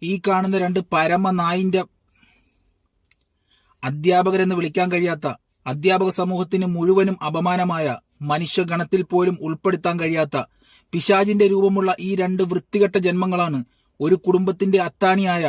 ഈ കാണുന്ന രണ്ട് പരമ നായിന്റെ അധ്യാപകരെന്ന് വിളിക്കാൻ കഴിയാത്ത, അധ്യാപക സമൂഹത്തിന് മുഴുവനും അപമാനമായ, മനുഷ്യഗണത്തിൽ പോലും ഉൾപ്പെടുത്താൻ കഴിയാത്ത പിശാചിന്റെ രൂപമുള്ള ഈ രണ്ട് വൃത്തികെട്ട ജന്മങ്ങളാണ് ഒരു കുടുംബത്തിന്റെ അത്താണിയായ,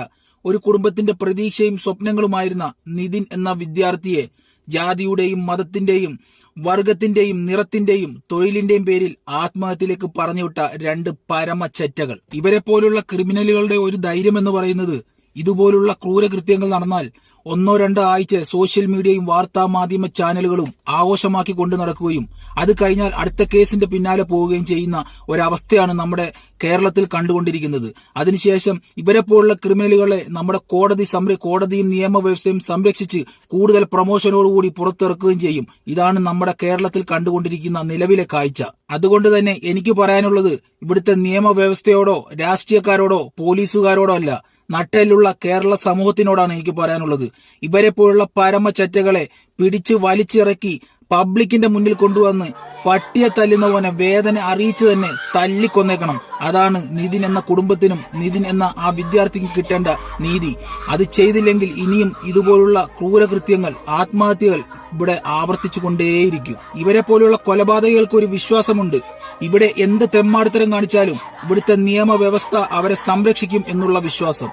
ഒരു കുടുംബത്തിന്റെ പ്രതീക്ഷയും സ്വപ്നങ്ങളുമായിരുന്ന നിതിൻ എന്ന വിദ്യാർത്ഥിയെ ജാതിയുടെയും മതത്തിന്റെയും വർഗത്തിന്റെയും നിറത്തിന്റെയും തൊഴിലിന്റെയും പേരിൽ ആത്മഹത്യയിലേക്ക് പറഞ്ഞുവിട്ട രണ്ട് പരമച്ചറ്റകൾ. ഇവരെ പോലുള്ള ക്രിമിനലുകളുടെ ഒരു ധൈര്യം എന്ന് പറയുന്നത്, ഇതുപോലുള്ള ക്രൂരകൃത്യങ്ങൾ നടന്നാൽ ഒന്നോ രണ്ടോ ആഴ്ച സോഷ്യൽ മീഡിയയും വാർത്താ മാധ്യമ ചാനലുകളും ആഘോഷമാക്കി കൊണ്ടു നടക്കുകയും അത് കഴിഞ്ഞാൽ അടുത്ത കേസിന്റെ പിന്നാലെ പോവുകയും ചെയ്യുന്ന ഒരവസ്ഥയാണ് നമ്മുടെ കേരളത്തിൽ കണ്ടുകൊണ്ടിരിക്കുന്നത്. അതിനുശേഷം ഇവരെ പോലുള്ള ക്രിമിനലുകളെ നമ്മുടെ കോടതിയും നിയമവ്യവസ്ഥയും സംരക്ഷിച്ച് കൂടുതൽ പ്രൊമോഷനോടുകൂടി പുറത്തിറക്കുകയും ചെയ്യും. ഇതാണ് നമ്മുടെ കേരളത്തിൽ കണ്ടുകൊണ്ടിരിക്കുന്ന നിലവിലെ കാഴ്ച. അതുകൊണ്ട് തന്നെ എനിക്ക് പറയാനുള്ളത്, ഇവിടുത്തെ നിയമവ്യവസ്ഥയോടോ രാഷ്ട്രീയക്കാരോടോ പോലീസുകാരോടോ അല്ല, നട്ടലുള്ള കേരള സമൂഹത്തിനോടാണ് എനിക്ക് പറയാനുള്ളത്. ഇവരെ പോലുള്ള പരമച്ചറ്റകളെ പിടിച്ച് വലിച്ചിറക്കി പബ്ലിക്കിന്റെ മുന്നിൽ കൊണ്ടുവന്ന് പട്ടിയെ തല്ലുന്ന പോലെ വേദന അറിയിച്ചു തന്നെ തല്ലിക്കൊന്നേക്കണം. അതാണ് നിതിൻ എന്ന കുടുംബത്തിനും നിതിൻ എന്ന ആ വിദ്യാർത്ഥിക്ക് കിട്ടേണ്ട നീതി. അത് ചെയ്തില്ലെങ്കിൽ ഇനിയും ഇതുപോലുള്ള ക്രൂരകൃത്യങ്ങൾ, ആത്മഹത്യകൾ ഇവിടെ ആവർത്തിച്ചു കൊണ്ടേയിരിക്കും. ഇവരെ പോലുള്ള കൊലപാതകങ്ങൾക്ക് ഒരു വിശ്വാസമുണ്ട്, ഇവിടെ എന്ത് തെമ്മാടിത്തരം കാണിച്ചാലും ഇവിടുത്തെ നിയമവ്യവസ്ഥ അവരെ സംരക്ഷിക്കും എന്നുള്ള വിശ്വാസം.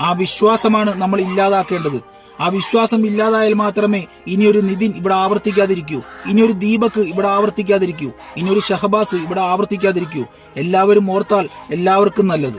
ആ വിശ്വാസമാണ് നമ്മൾ ഇല്ലാതാക്കേണ്ടത്. ആ വിശ്വാസം ഇല്ലാതായാൽ മാത്രമേ ഇനിയൊരു നിതിൻ ഇവിടെ ആവർത്തിക്കാതിരിക്കൂ, ഇനിയൊരു ദീപക് ഇവിടെ ആവർത്തിക്കാതിരിക്കൂ, ഇനിയൊരു ഷഹബാസ് ഇവിടെ ആവർത്തിക്കാതിരിക്കൂ. എല്ലാവരും ഓർത്താൽ എല്ലാവർക്കും നല്ലത്.